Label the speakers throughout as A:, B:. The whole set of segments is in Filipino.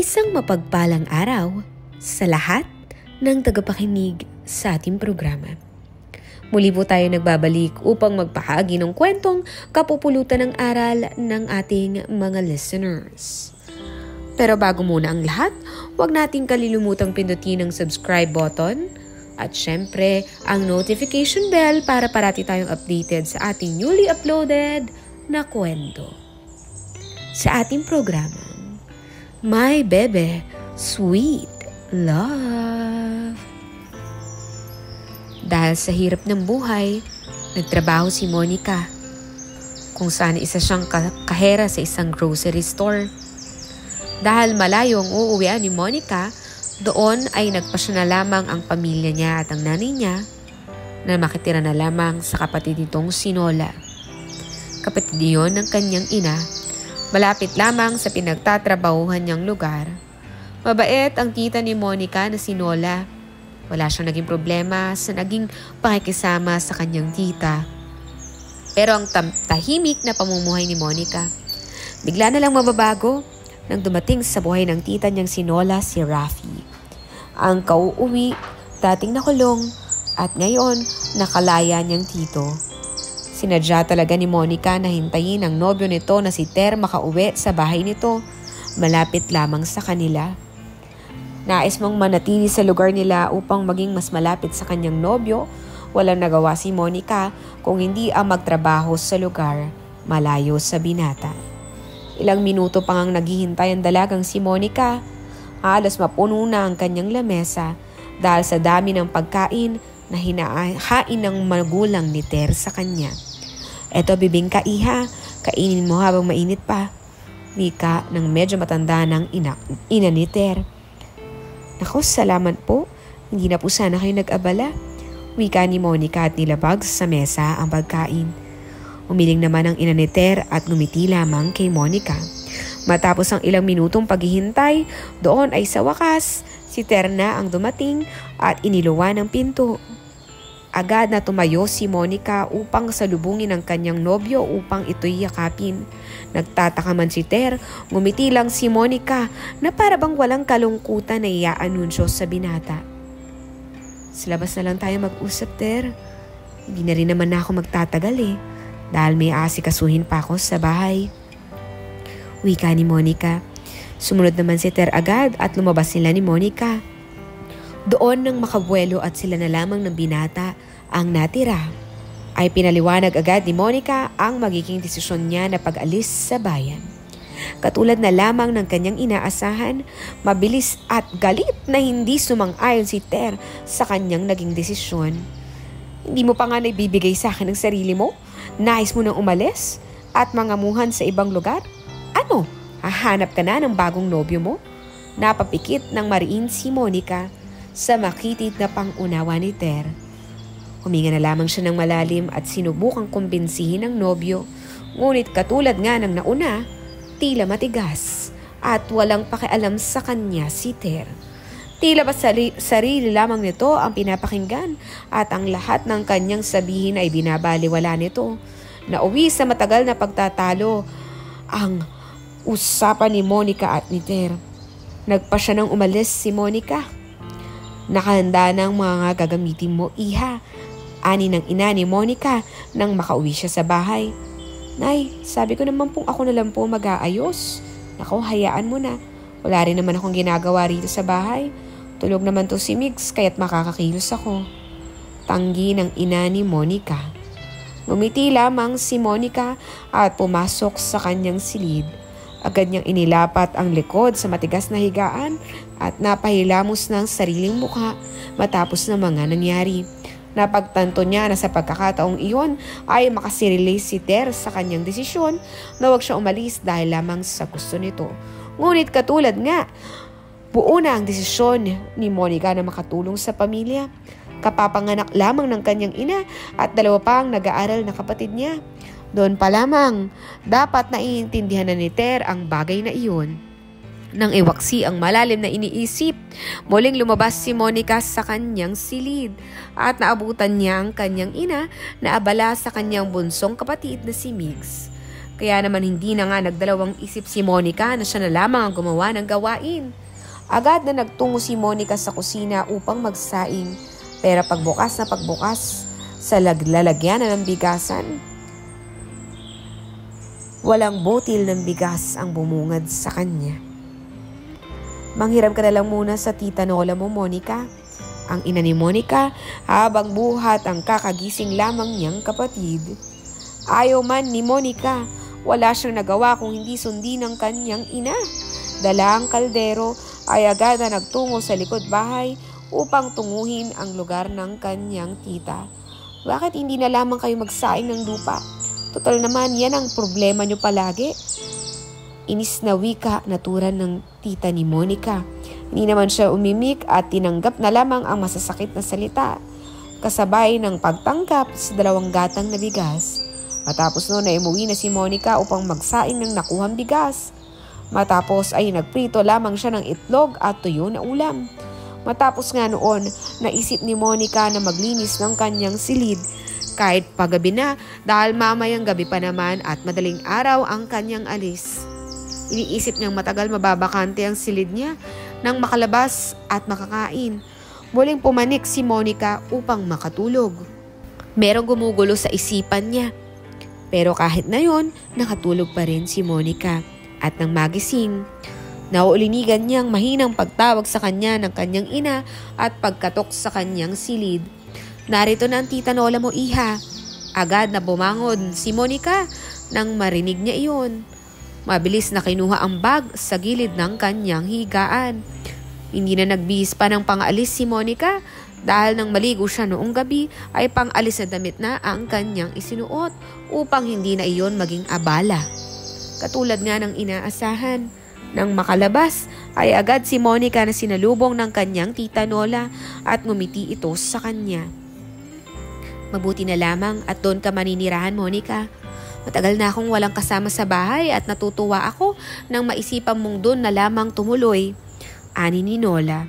A: Isang mapagpalang araw sa lahat ng tagapakinig sa ating programa. Muli po tayo nagbabalik upang magpahagi ng kwentong kapupulutan ng aral ng ating mga listeners. Pero bago muna ang lahat, huwag nating kalilimutang pindutin ang subscribe button at syempre ang notification bell para parati tayong updated sa ating newly uploaded na kwento. Sa ating programa, My Bebe, Sweet Love. Dahil sa hirap ng buhay, nagtrabaho si Monica kung saan isa siyang kahera sa isang grocery store. Dahil malayo ang uuwian ni Monica, doon ay nagpasya na lamang ang pamilya niya at ang nanay niya na makitira na lamang sa kapatid nitong si Nola. Kapatid iyon ng kanyang ina, malapit lamang sa pinagtatrabahuhan niyang lugar. Mabait ang tita ni Monica na si Nola. Wala siyang naging problema sa naging pakikisama sa kanyang tita. Pero ang tahimik na pamumuhay ni Monica, bigla na lang mababago nang dumating sa buhay ng tita niyang si Nola, si Rafi. Ang kauuwi, dating nakulong, at ngayon nakalaya niyang tito. Sinadya talaga ni Monica na hintayin ang nobyo nito na si Ter makauwi sa bahay nito, malapit lamang sa kanila. Nais mong manatili sa lugar nila upang maging mas malapit sa kanyang nobyo. Walang nagawa si Monica kung hindi ang magtrabaho sa lugar malayo sa binata. Ilang minuto pang ang naghihintay ang dalagang si Monica. Halos mapuno na ang kanyang lamesa dahil sa dami ng pagkain na hinahain ng magulang ni Ter sa kanya. Eto bibingka iha, kainin mo habang mainit pa. Wika ng medyo matanda ng ina ni Ter. Naku, salamat po. Hindi na po sana kayo nag-abala. Wika ni Monica at nilabag sa mesa ang pagkain. Umiling naman ang ina ni Ter at ngumiti lamang kay Monica. Matapos ang ilang minutong paghihintay, doon ay sa wakas, si Ter na ang dumating at iniluwan ng pinto. Agad na tumayo si Monica upang salubungin ang kanyang nobyo upang ito'y yakapin. Nagtataka man si Ter, ngumiti lang si Monica na para bang walang kalungkutan na iaanunsyo sa binata. Sa labas na lang tayo mag-usap, Ter. Hindi na rin naman ako magtatagal dahil may aasikasuhin pa ako sa bahay. Wika ni Monica. Sumunod naman si Ter agad at lumabas sila ni Monica. Doon nang makabuelo at sila na lamang ng binata ang natira, ay pinaliwanag agad ni Monica ang magiging desisyon niya na pag-alis sa bayan. Katulad na lamang ng kanyang inaasahan, mabilis at galit na hindi sumang-ayon si Ter sa kanyang naging desisyon. Hindi mo pa nga naibibigay sa akin ang sarili mo? Nais mo nang umalis at mangamuhan sa ibang lugar? Ano? Hahanap ka na ng bagong nobyo mo? Napapikit ng mariin si Monica sa makitid na pangunawa ni Ter. Huminga na lamang siya ng malalim at sinubukang kumbinsihin ang nobyo. Ngunit katulad nga ng nauna, tila matigas at walang pakialam sa kanya si Ter. Tila ba sarili lamang nito ang pinapakinggan at ang lahat ng kanyang sabihin ay binabaliwala nito. Nauwi sa matagal na pagtatalo ang usapan ni Monica at ni Ter. Nagpa siya nang umalis si Monica. Nakahanda ng mga gagamitin mo, iha. Ani ng ina ni Monica nang makauwi siya sa bahay. Nay, sabi ko naman pong ako na lang po mag-aayos. Naku, hayaan mo na. Wala rin naman akong ginagawa rito sa bahay. Tulog naman to si Migs kaya't makakakilos ako. Tanggi ng ina ni Monica. Ngumiti lamang si Monica at pumasok sa kanyang silid. Agad niyang inilapat ang likod sa matigas na higaan at napahilamos ng sariling mukha matapos ng mga nangyari. Napagtanto niya na sa pagkakataong iyon ay makasirelay si Ter sa kanyang desisyon na huwag siya umalis dahil lamang sa gusto nito. Ngunit katulad nga, buo na ang desisyon ni Monica na makatulong sa pamilya. Kapapanganak lamang ng kanyang ina at dalawa pang nag-aaral na kapatid niya. Doon pa lamang, dapat naiintindihan na ni Ter ang bagay na iyon. Nang iwaksi ang malalim na iniisip, muling lumabas si Monica sa kanyang silid at naabutan niya ang kanyang ina na abala sa kanyang bunsong kapatid na si Migs. Kaya naman hindi na nga nagdalawang isip si Monica na siya na lamang ang gumawa ng gawain. Agad na nagtungo si Monica sa kusina upang magsaing. Pero pagbukas sa lalagyan ng bigasan, walang botil ng bigas ang bumungad sa kanya. Manghiram ka na lang muna sa tita Nola mo, Monica. Ang ina ni Monica habang buhat ang kakagising lamang niyang kapatid. Ayaw man ni Monica, wala siyang nagawa kung hindi sundin ng kanyang ina. Dala ang kaldero ay agad na nagtungo sa likod bahay upang tunguhin ang lugar ng kanyang tita. Bakit hindi na lamang kayo magsaing ng lupa? Total naman yan ang problema niyo palagi. Inis na wika naturan ng tita ni Monica. Hindi naman siya umimik at tinanggap na lamang ang masasakit na salita. Kasabay ng pagtangkap sa 2 gatang na bigas. Matapos noon ay umuwi na si Monica upang magsaing ng nakuhang bigas. Matapos ay nagprito lamang siya ng itlog at tuyo na ulam. Matapos nga noon, naisip ni Monica na maglinis ng kanyang silid kahit paggabi na dahil mamayang gabi pa naman at madaling araw ang kanyang alis. Iniisip niyang matagal mababakante ang silid niya nang makalabas at makakain. Muling pumanik si Monica upang makatulog. Merong gumugulo sa isipan niya. Pero kahit na yon, nakatulog pa rin si Monica. At nang magising, nauulinigan niyang mahinang pagtawag sa kanya ng kanyang ina at pagkatok sa kanyang silid. Narito na ang tita Nola mo, iha. Agad na bumangon si Monica nang marinig niya iyon. Mabilis na kinuha ang bag sa gilid ng kanyang higaan. Hindi na nagbihis pa ng pang-alis si Monica dahil nang maligo siya noong gabi ay pang-alis na damit na ang kanyang isinuot upang hindi na iyon maging abala. Katulad nga ng inaasahan, nang makalabas ay agad si Monica na sinalubong ng kanyang tita Nola at ngumiti ito sa kanya. Mabuti na lamang at doon ka maninirahan, Monica. Matagal na akong walang kasama sa bahay at natutuwa ako nang maisipan mong doon na lamang tumuloy. Ani ni Nola.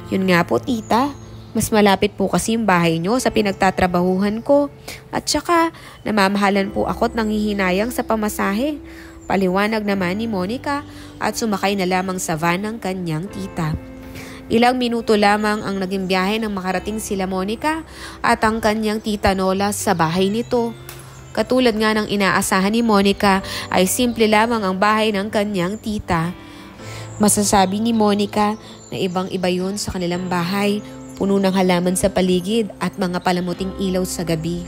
A: Yun nga po, tita. Mas malapit po kasi yung bahay nyo sa pinagtatrabahuhan ko. At saka, namamahalan po ako't nanghihinayang sa pamasahe. Paliwanag naman ni Monica at sumakay na lamang sa van ng kanyang tita. Ilang minuto lamang ang naging biyahe nang makarating sila Monica at ang kanyang tita Nola sa bahay nito. Katulad nga ng inaasahan ni Monica ay simple lamang ang bahay ng kanyang tita. Masasabi ni Monica na ibang-iba yun sa kanilang bahay, puno ng halaman sa paligid at mga palamuting ilaw sa gabi.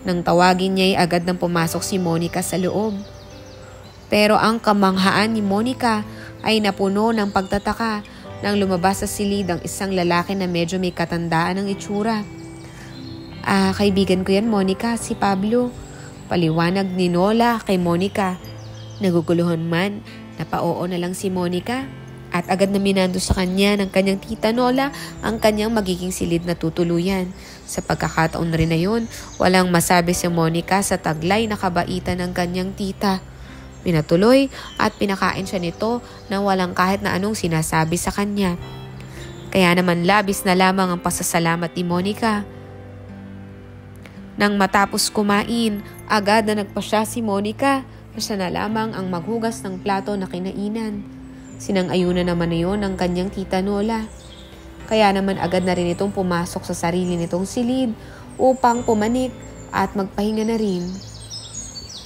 A: Nang tawagin niya ay agad nang pumasok si Monica sa loob. Pero ang kamanghaan ni Monica ay napuno ng pagtataka nang lumabas sa silid ang isang lalaki na medyo may katandaan ng itsura. Kaibigan ko yan, Monica, si Pablo. Paliwanag ni Nola kay Monica. Naguguluhan man, napao na lang si Monica at agad na minando sa kanya ng kanyang tita Nola ang kanyang magiging silid na tutuluyan. Sa pagkakataon rin na yun, walang masabi si Monica sa taglay na kabaitan ng kanyang tita. Pinatuloy at pinakain siya nito na walang kahit na anong sinasabi sa kanya. Kaya naman labis na lamang ang pasasalamat ni Monica. Nang matapos kumain, agad na nagpasya si Monica na siya na lamang ang maghugas ng plato na kinainan. Sinang-ayunan naman na yun ng kanyang tita Nola. Kaya naman agad na rin itong pumasok sa sarili nitong silid upang pumanik at magpahinga na rin.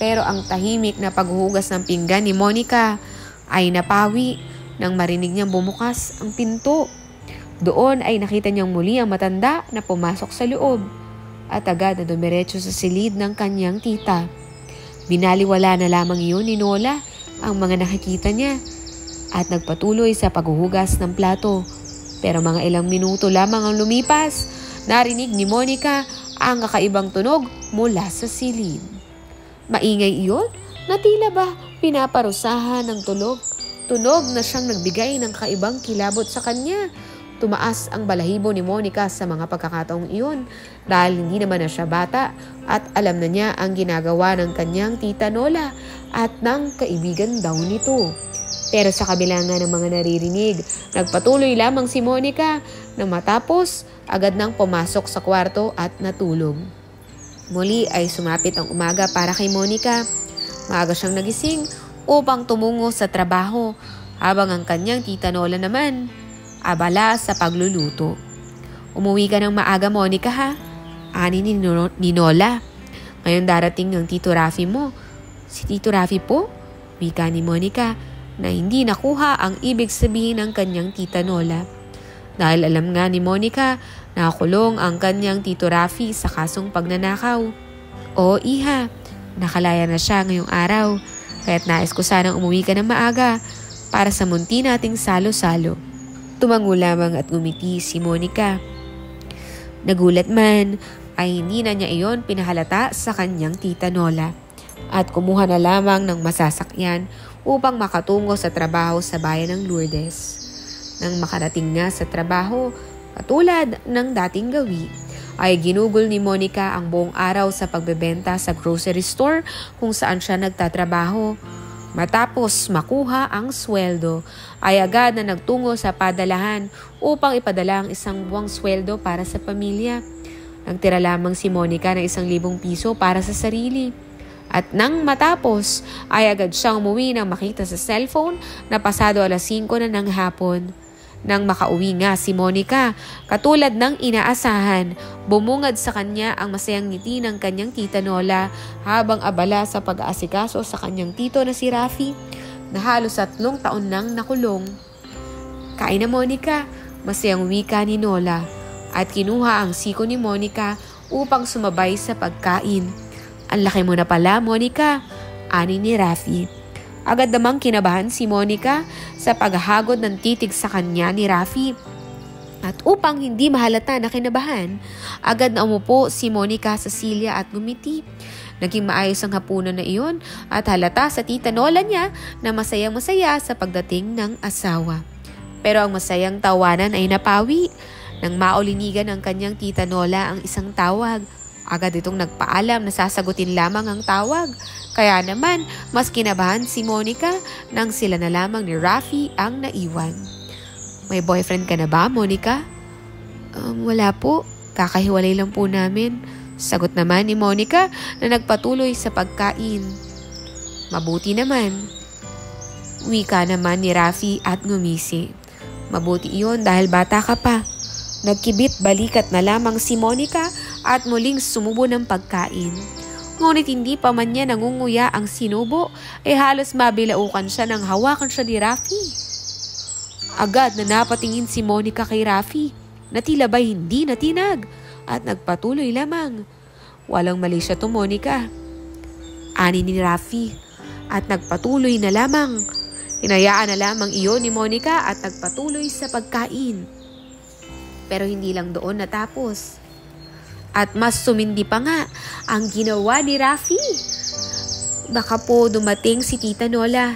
A: Pero ang tahimik na paghuhugas ng pinggan ni Monica ay napawi nang marinig niyang bumukas ang pinto. Doon ay nakita niyang muli ang matanda na pumasok sa loob at agad na dumiretso sa silid ng kanyang tita. Binaliwala na lamang iyon ni Nola ang mga nakikita niya at nagpatuloy sa paghuhugas ng plato. Pero mga ilang minuto lamang ang lumipas, narinig ni Monica ang kakaibang tunog mula sa silid. Maingay iyon na tila ba pinaparusahan ng tulog. Tunog na siyang nagbigay ng kaibang kilabot sa kanya. Tumaas ang balahibo ni Monica sa mga pagkakataong iyon dahil hindi naman na siya bata at alam na niya ang ginagawa ng kanyang tita Nola at ng kaibigan daw nito. Pero sa kabila nga ng mga naririnig, nagpatuloy lamang si Monica na matapos agad nang pumasok sa kwarto at natulog. Muli ay sumapit ang umaga para kay Monica. Maaga siyang nagising upang tumungo sa trabaho habang ang kanyang tita Nola naman abala sa pagluluto. Umuwi ka ng maaga, Monica, ha? Ani ni Nola. Ngayon darating ang Tito Rafi mo. Si Tito Rafi po? Wika ni Monica na hindi nakuha ang ibig sabihin ng kanyang tita Nola. Dahil alam nga ni Monica na kulong ang kanyang Tito Rafi sa kasong pagnanakaw. Oo, iha. Nakalaya na siya ngayong araw. Kaya't nais ko sanang umuwi ka ng maaga para sa munti nating salo-salo. Tumango lamang at ngumiti si Monica. Nagulat man ay hindi na niya iyon pinahalata sa kanyang tita Nola at kumuha na lamang ng masasakyan upang makatungo sa trabaho sa bayan ng Lourdes. Nang makarating nga sa trabaho, katulad ng dating gawi, ay ginugol ni Monica ang buong araw sa pagbebenta sa grocery store kung saan siya nagtatrabaho. Matapos makuha ang sweldo, ay agad na nagtungo sa padalahan upang ipadala ang isang buwang sweldo para sa pamilya. Nagtira lamang si Monica ng 1,000 piso para sa sarili. At nang matapos, ay agad siyang umuwi nang makita sa cellphone na pasado 5:00 na ng hapon. Nang makauwi nga si Monica, katulad ng inaasahan, bumungad sa kanya ang masayang ngiti ng kanyang tita Nola habang abala sa pag-aasikaso sa kanyang tito na si Rafi na halos 3 taon nang nakulong. Kain na, Monica, masayang wika ni Nola at kinuha ang siko ni Monica upang sumabay sa pagkain. Ang laki mo na pala, Monica, ani ni Rafi. Agad namang kinabahan si Monica sa paghahagod ng titig sa kanya ni Rafi. At upang hindi mahalata na kinabahan, agad na umupo si Monica sa silya at ngumiti. Naging maayos ang hapunan na iyon at halata sa tita Nola niya na masayang-masaya sa pagdating ng asawa. Pero ang masayang tawanan ay napawi nang maulinigan ng kanyang tita Nola ang isang tawag. Agad itong nagpaalam na sasagutin lamang ang tawag. Kaya naman, mas kinabahan si Monica nang sila na lamang ni Rafi ang naiwan. May boyfriend ka na ba, Monica? Wala po. Kakahiwalay lang po namin. Sagot naman ni Monica na nagpatuloy sa pagkain. Mabuti naman. Wika naman ni Rafi at ngumisi. Mabuti iyon dahil bata ka pa. Nagkibit balikat na lamang si Monica at muling sumubo ng pagkain. Ngunit hindi pa man niya nangunguya ang sinubo, ay halos mabilaukan siya nang hawakan siya ni Rafi. Agad na napatingin si Monica kay Rafi na tila ba'y hindi natinag at nagpatuloy lamang. Walang mali siya to, Monica, ani ni Rafi at nagpatuloy na lamang. Hinayaan na lamang iyon ni Monica at nagpatuloy sa pagkain. Pero hindi lang doon natapos. At mas sumindi pa nga ang ginawa ni Rafi. Baka po dumating si Tita Nola.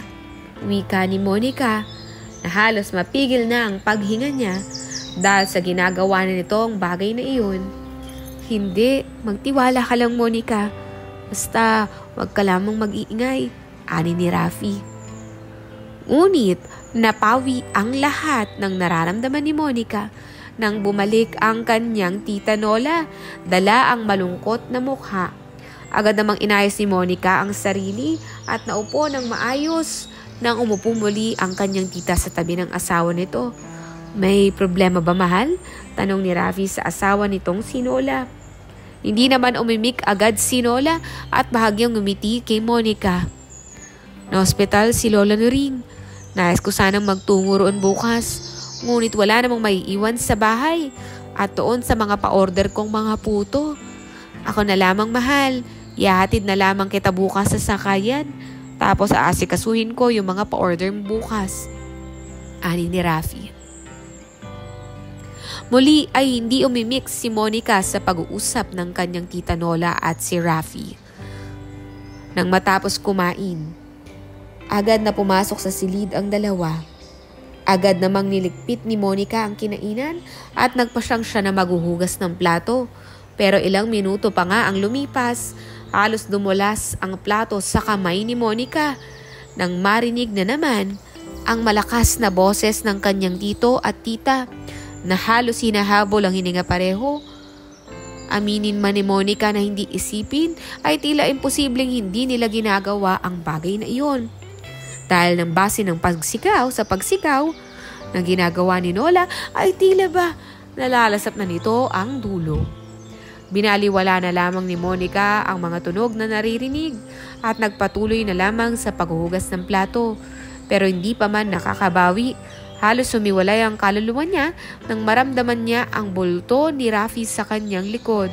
A: Wika ni Monica na halos mapigil na ang paghinga niya dahil sa ginagawa na nitong bagay na iyon. Hindi, magtiwala ka lang, Monica. Basta wag ka lamang mag-iingay, ani ni Rafi. Ngunit napawi ang lahat ng nararamdaman ni Monica nang bumalik ang kanyang tita Nola, dala ang malungkot na mukha. Agad namang inayos ni Monica ang sarili at naupo ng maayos nang umupo muli ang kanyang tita sa tabi ng asawa nito. May problema ba, mahal? Tanong ni Rafi sa asawa nitong si Nola. Hindi naman umimik agad si Nola at bahagyang ngumiti kay Monica. Na-hospital si Lola Nuring. Nais ko sanang magtungo roon bukas. Ngunit wala namang maiiwan sa bahay at doon sa mga pa-order kong mga puto. Ako na lamang, mahal. Ihahatid na lamang kita bukas sa sakayan. Tapos aasikasuhin ko yung mga pa-order mo bukas, ani ni Rafi. Muli ay hindi umimik si Monica sa pag-uusap ng kanyang tita Nola at si Rafi. Nang matapos kumain, agad na pumasok sa silid ang dalawa. Agad namang niligpit ni Monica ang kinainan at nagpasyang siya na maghuhugas ng plato. Pero ilang minuto pa nga ang lumipas, halos dumulas ang plato sa kamay ni Monica nang marinig na naman ang malakas na boses ng kanyang tito at tita na halos hinahabol ang hininga pareho. Aminin man ni Monica na hindi isipin, ay tila imposibleng hindi nila ginagawa ang bagay na iyon. Dahil ng base ng pagsigaw sa pagsigaw na ginagawa ni Nola ay tila ba nalalasap na nito ang dulo. Binaliwala na lamang ni Monica ang mga tunog na naririnig at nagpatuloy na lamang sa paghuhugas ng plato. Pero hindi pa man nakakabawi. Halos sumiwalay ang kaluluwa niya nang maramdaman niya ang bulto ni Rafi sa kanyang likod.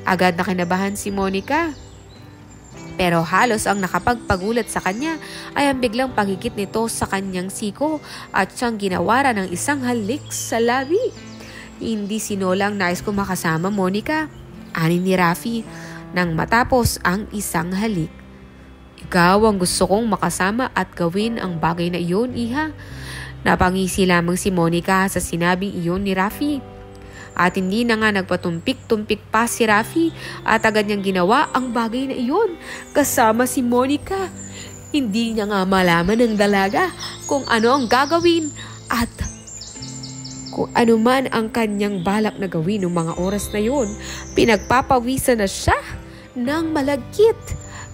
A: Agad na kinabahan si Monica. Pero halos ang nakapagpagulat sa kanya ay ang biglang pagikit nito sa kanyang siko at siyang ginawara ng isang halik sa labi. Hindi si Nola ang nais ko makasama, Monica, ani ni Rafi nang matapos ang isang halik. Ikaw ang gusto kong makasama at gawin ang bagay na iyon, iha. Napangisi lamang si Monica sa sinabing iyon ni Rafi. At hindi na nga nagpatumpik-tumpik pa si Rafi at agad niyang ginawa ang bagay na iyon kasama si Monica. Hindi niya nga malaman ng dalaga kung ano ang gagawin at kung ano man ang kanyang balak na gawin ng mga oras na yun. Pinagpapawisan na siya ng malagkit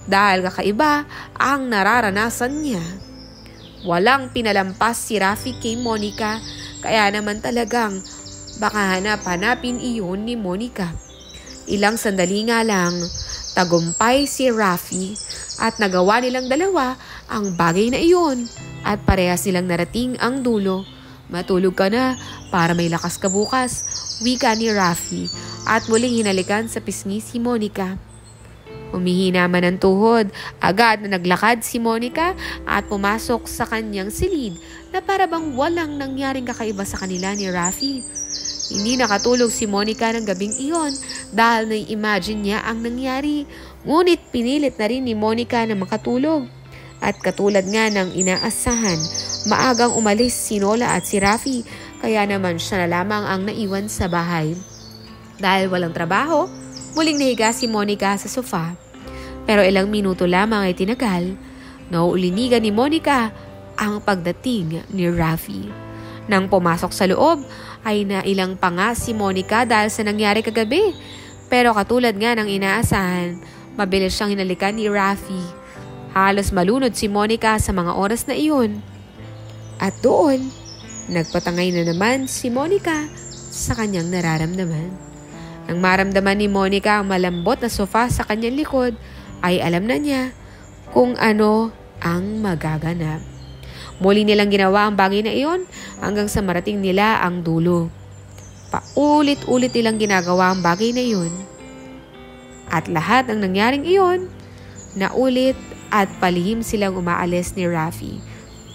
A: dahil kakaiba ang nararanasan niya. Walang pinalampas si Rafi kay Monica, kaya naman talagang baka hanap-hanapin iyon ni Monica. Ilang sandali nga lang, tagumpay si Rafi at nagawa nilang dalawa ang bagay na iyon at parehas nilang narating ang dulo. Matulog ka na para may lakas ka bukas, wika ni Rafi at muling hinalikan sa pisngi si Monica. Humihina man ang tuhod, agad na naglakad si Monica at pumasok sa kanyang silid na para bang walang nangyaring kakaiba sa kanila ni Rafi. Hindi nakatulog si Monica ng gabing iyon dahil na-imagine niya ang nangyari. Ngunit pinilit na rin ni Monica na makatulog. At katulad nga ng inaasahan, maagang umalis si Nola at si Rafi kaya naman siya na lamang ang naiwan sa bahay. Dahil walang trabaho, muling nahiga si Monica sa sofa. Pero ilang minuto lamang ay tinagal, nauulinigan ni Monica ang pagdating ni Rafi. Nang pumasok sa loob, ay nailang pa nga si Monica dahil sa nangyari kagabi. Pero katulad nga ng inaasahan, mabilis siyang hinalikan ni Rafi. Halos malunod si Monica sa mga oras na iyon. At doon, nagpatangay na naman si Monica sa kanyang nararamdaman. Nang maramdaman ni Monica ang malambot na sofa sa kanyang likod, ay alam na niya kung ano ang magaganap. Muli nilang ginawa ang bagay na iyon hanggang sa marating nila ang dulo. Paulit-ulit nilang ginagawa ang bagay na iyon. At lahat ng nangyaring iyon, naulit at palihim silang umaalis ni Rafi.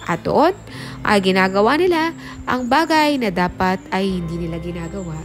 A: At doon ay ginagawa nila ang bagay na dapat ay hindi nila ginagawa.